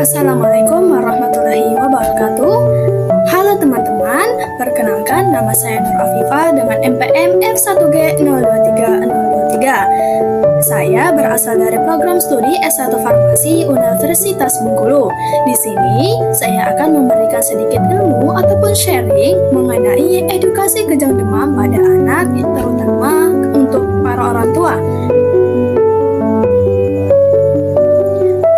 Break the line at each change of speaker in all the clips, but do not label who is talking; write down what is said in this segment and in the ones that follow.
Assalamualaikum warahmatullahi wabarakatuh. Halo teman-teman, perkenalkan nama saya Nur Afifah dengan NPM F1G023023. Saya berasal dari program studi S1 Farmasi Universitas Bengkulu. Di sini, saya akan memberikan sedikit ilmu ataupun sharing mengenai edukasi kejang demam pada anak, terutama untuk para orang tua.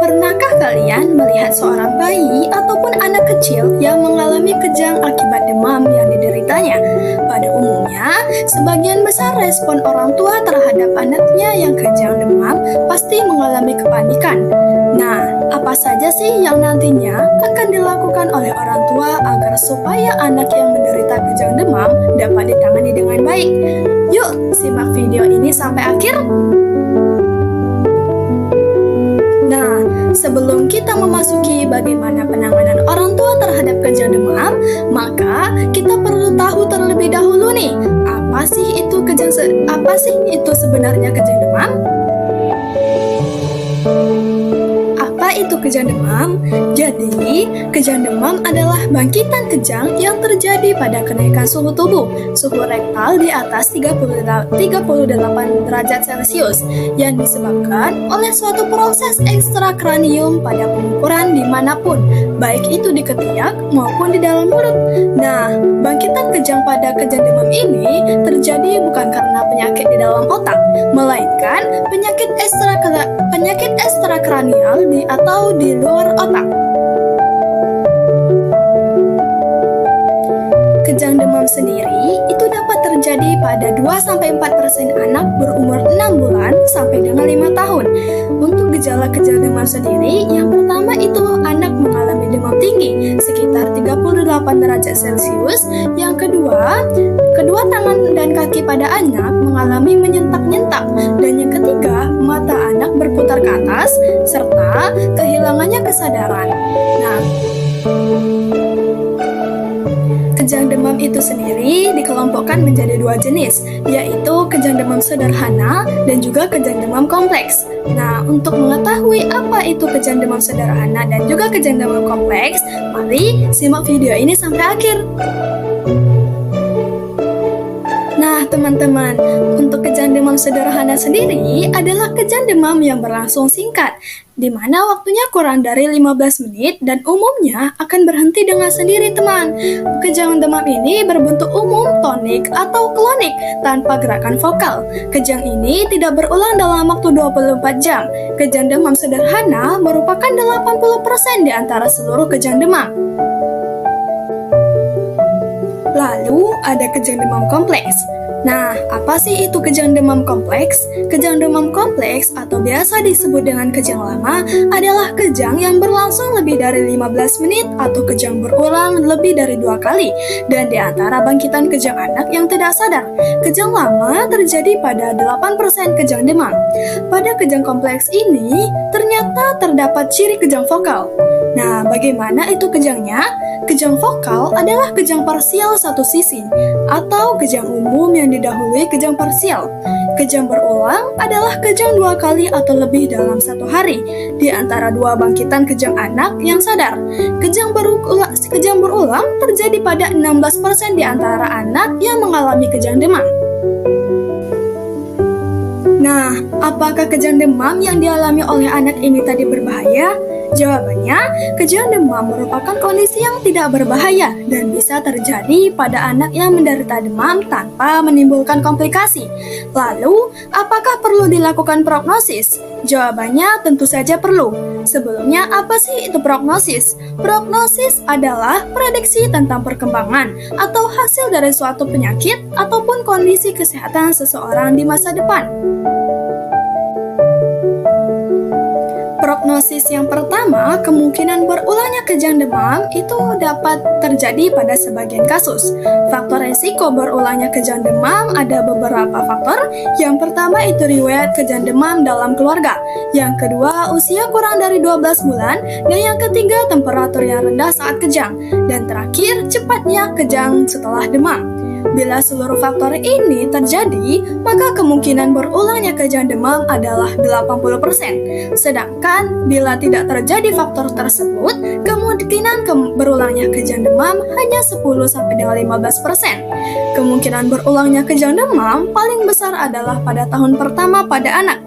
Pernahkah kalian melihat seorang bayi ataupun anak kecil yang mengalami kejang akibat demam yang dideritanya? Pada umumnya, sebagian besar respon orang tua terhadap anaknya yang kejang demam pasti mengalami kepanikan. Nah, apa saja sih yang nantinya akan dilakukan oleh orang tua agar supaya anak yang menderita kejang demam dapat ditangani dengan baik? Yuk, simak video ini sampai akhir. Nah, sebelum kita memasuki bagaimana penanganan orang tua terhadap kejang demam, maka kita perlu tahu terlebih dahulu nih, apa sih itu sebenarnya kejang demam? Apa itu kejang demam? Jadi, kejang demam adalah bangkitan kejang yang terjadi pada kenaikan suhu tubuh, suhu rektal di atas 38 derajat Celcius yang disebabkan oleh suatu proses ekstrakranium pada pengukuran dimanapun, baik itu di ketiak maupun di dalam mulut. Nah, bangkitan kejang pada kejang demam ini terjadi bukan karena penyakit di dalam otak, melainkan penyakit ekstrakranial atau di luar otak. Kejang demam sendiri itu dapat terjadi pada 2-4% anak berumur 6 bulan sampai dengan 5 tahun. Untuk gejala kejang demam sendiri, yang pertama itu anak mengalami demam tinggi sekitar 38 derajat Celcius. Yang kedua tangan dan kaki pada anak mengalami menyentak-nyentak. Dan yang ketiga, mata anak berputar ke atas serta kehilangannya kesadaran. Nah, kejang demam itu sendiri dikelompokkan menjadi dua jenis, yaitu kejang demam sederhana dan juga kejang demam kompleks. Nah, untuk mengetahui apa itu kejang demam sederhana dan juga kejang demam kompleks, mari simak video ini sampai akhir. Nah, teman-teman, untuk kejang demam sederhana sendiri adalah kejang demam yang berlangsung singkat, di mana waktunya kurang dari 15 menit dan umumnya akan berhenti dengan sendiri, teman. Kejang demam ini berbentuk umum, tonik, atau klonik tanpa gerakan vokal. Kejang ini tidak berulang dalam waktu 24 jam. Kejang demam sederhana merupakan 80% di antara seluruh kejang demam. Lalu ada kejang demam kompleks. Nah, apa sih itu kejang demam kompleks? Kejang demam kompleks atau biasa disebut dengan kejang lama adalah kejang yang berlangsung lebih dari 15 menit atau kejang berulang lebih dari 2 kali dan di antara bangkitan kejang anak yang tidak sadar. Kejang lama terjadi pada 8% kejang demam. Pada kejang kompleks ini ternyata terdapat ciri kejang vokal. Nah, bagaimana itu kejangnya? Kejang vokal adalah kejang parsial satu sisi atau kejang umum yang didahului kejang parsial. Kejang berulang adalah kejang 2 kali atau lebih dalam 1 hari di antara 2 bangkitan kejang anak yang sadar. Kejang berulang terjadi pada 16% di antara anak yang mengalami kejang demam. Nah, apakah kejang demam yang dialami oleh anak ini tadi berbahaya? Jawabannya, kejang demam merupakan kondisi yang tidak berbahaya dan bisa terjadi pada anak yang menderita demam tanpa menimbulkan komplikasi. Lalu, apakah perlu dilakukan prognosis? Jawabannya tentu saja perlu. Sebelumnya, apa sih itu prognosis? Prognosis adalah prediksi tentang perkembangan atau hasil dari suatu penyakit ataupun kondisi kesehatan seseorang di masa depan. Prognosis yang pertama, kemungkinan berulangnya kejang demam itu dapat terjadi pada sebagian kasus. Faktor resiko berulangnya kejang demam ada beberapa faktor. Yang pertama itu riwayat kejang demam dalam keluarga. Yang kedua, usia kurang dari 12 bulan. Dan yang ketiga, temperatur yang rendah saat kejang. Dan terakhir, cepatnya kejang setelah demam. Bila seluruh faktor ini terjadi, maka kemungkinan berulangnya kejang demam adalah 80%. Sedangkan bila tidak terjadi faktor tersebut, kemungkinan berulangnya kejang demam hanya 10-15%. Kemungkinan berulangnya kejang demam paling besar adalah pada tahun pertama pada anak.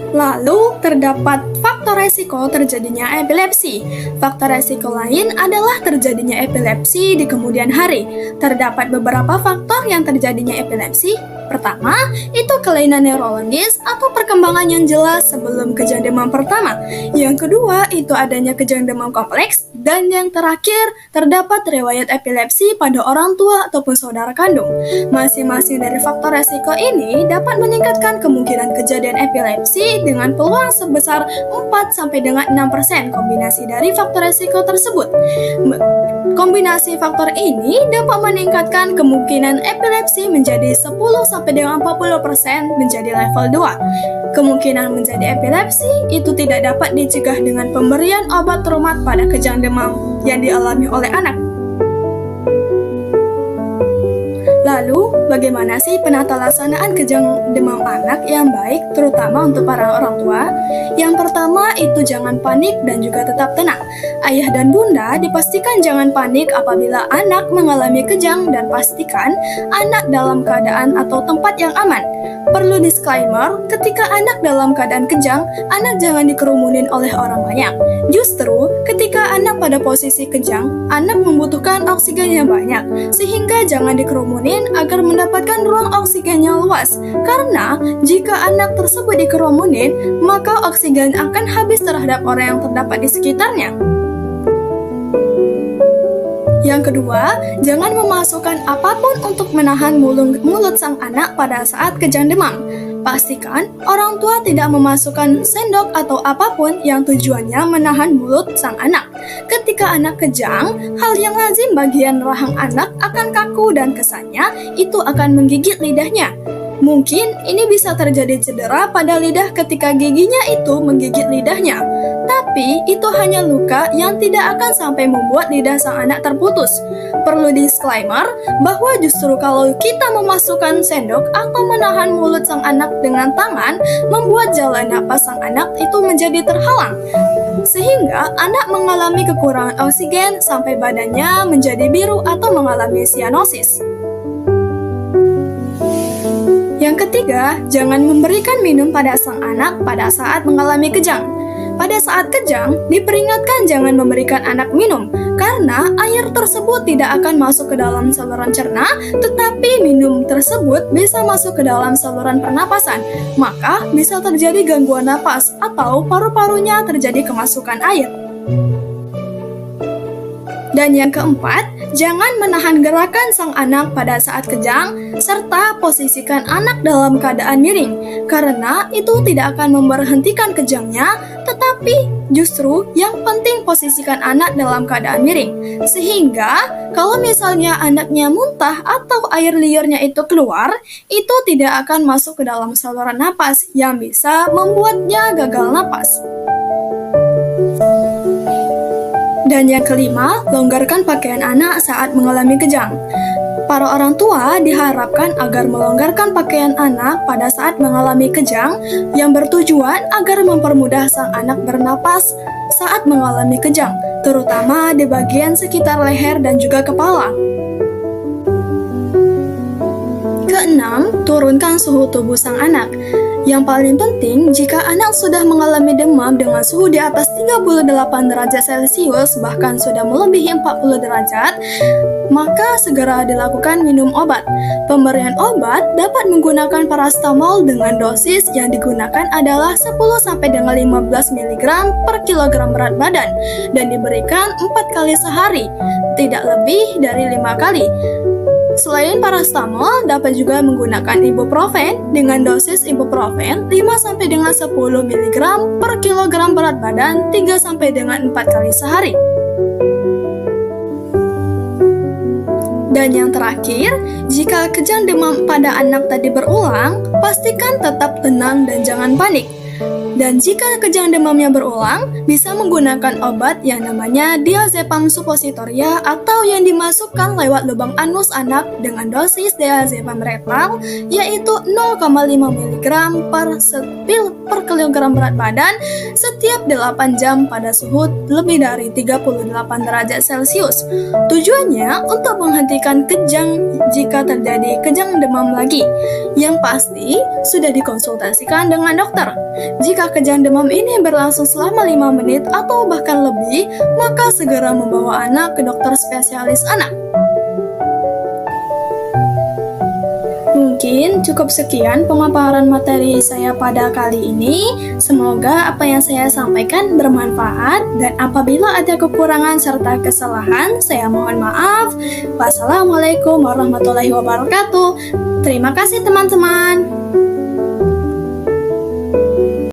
Lalu, terdapat faktor resiko terjadinya epilepsi. Faktor resiko lain adalah terjadinya epilepsi di kemudian hari. Terdapat beberapa faktor yang terjadinya epilepsi. Pertama, itu kelainan neurologis atau perkembangan yang jelas sebelum kejang demam pertama. Yang kedua, itu adanya kejang demam kompleks. Dan yang terakhir, terdapat riwayat epilepsi pada orang tua ataupun saudara kandung. Masing-masing dari faktor resiko ini dapat meningkatkan kemungkinan kejadian epilepsi dengan peluang sebesar 4-6% kombinasi dari faktor resiko tersebut. Kombinasi faktor ini dapat meningkatkan kemungkinan epilepsi menjadi 10-40% menjadi level 2. Kemungkinan menjadi epilepsi itu tidak dapat dicegah dengan pemberian obat reumat pada kejang demam yang dialami oleh anak. Lalu, bagaimana sih penata laksanaan kejang demam anak yang baik, terutama untuk para orang tua? Yang pertama, itu jangan panik dan juga tetap tenang. Ayah dan bunda dipastikan jangan panik apabila anak mengalami kejang dan pastikan anak dalam keadaan atau tempat yang aman. Perlu disclaimer, ketika anak dalam keadaan kejang, anak jangan dikerumunin oleh orang banyak. Justru, ketika anak pada posisi kejang, anak membutuhkan oksigen yang banyak, sehingga jangan dikerumunin agar mendapatkan ruang oksigen yang luas. Karena, jika anak tersebut dikerumunin, maka oksigen akan habis terhadap orang yang terdapat di sekitarnya. Yang kedua, jangan memasukkan apapun untuk menahan mulut sang anak pada saat kejang demam. Pastikan orang tua tidak memasukkan sendok atau apapun yang tujuannya menahan mulut sang anak. Ketika anak kejang, hal yang lazim bagian rahang anak akan kaku dan kesannya itu akan menggigit lidahnya. Mungkin ini bisa terjadi cedera pada lidah ketika giginya itu menggigit lidahnya. Tapi itu hanya luka yang tidak akan sampai membuat lidah sang anak terputus. Perlu disclaimer bahwa justru kalau kita memasukkan sendok atau menahan mulut sang anak dengan tangan, membuat jalan napas sang anak itu menjadi terhalang. Sehingga anak mengalami kekurangan oksigen sampai badannya menjadi biru atau mengalami sianosis. Yang ketiga, jangan memberikan minum pada sang anak pada saat mengalami kejang. Pada saat kejang, diperingatkan jangan memberikan anak minum, karena air tersebut tidak akan masuk ke dalam saluran cerna, tetapi minum tersebut bisa masuk ke dalam saluran pernapasan, maka bisa terjadi gangguan napas atau paru-parunya terjadi kemasukan air. Dan yang keempat, jangan menahan gerakan sang anak pada saat kejang, serta posisikan anak dalam keadaan miring, karena itu tidak akan memberhentikan kejangnya, tetapi justru yang penting posisikan anak dalam keadaan miring. Sehingga, kalau misalnya anaknya muntah atau air liurnya itu keluar, itu tidak akan masuk ke dalam saluran napas yang bisa membuatnya gagal napas. Dan yang kelima, longgarkan pakaian anak saat mengalami kejang. Para orang tua diharapkan agar melonggarkan pakaian anak pada saat mengalami kejang yang bertujuan agar mempermudah sang anak bernapas saat mengalami kejang, terutama di bagian sekitar leher dan juga kepala. Keenam, turunkan suhu tubuh sang anak. Yang paling penting, jika anak sudah mengalami demam dengan suhu di atas 38 derajat Celcius, bahkan sudah melebihi 40 derajat, maka segera dilakukan minum obat. Pemberian obat dapat menggunakan paracetamol dengan dosis yang digunakan adalah 10-15 mg per kilogram berat badan dan diberikan 4 kali sehari, tidak lebih dari 5 kali. Selain paracetamol, dapat juga menggunakan ibuprofen dengan dosis ibuprofen 5-10 mg per kilogram berat badan 3-4 kali sehari. Dan yang terakhir, jika kejang demam pada anak tadi berulang, pastikan tetap tenang dan jangan panik. Dan jika kejang demamnya berulang, bisa menggunakan obat yang namanya diazepam suppositoria atau yang dimasukkan lewat lubang anus anak dengan dosis diazepam rektal yaitu 0,5 mg per kilogram berat badan setiap 8 jam pada suhu lebih dari 38 derajat Celcius. Tujuannya untuk menghentikan kejang jika terjadi kejang demam lagi. Yang pasti sudah dikonsultasikan dengan dokter. Jika kejang demam ini berlangsung selama 5 menit atau bahkan lebih, maka segera membawa anak ke dokter spesialis anak. Mungkin cukup sekian pemaparan materi saya pada kali ini. Semoga apa yang saya sampaikan bermanfaat dan apabila ada kekurangan serta kesalahan, saya mohon maaf. Wassalamualaikum warahmatullahi wabarakatuh. Terima kasih teman-teman.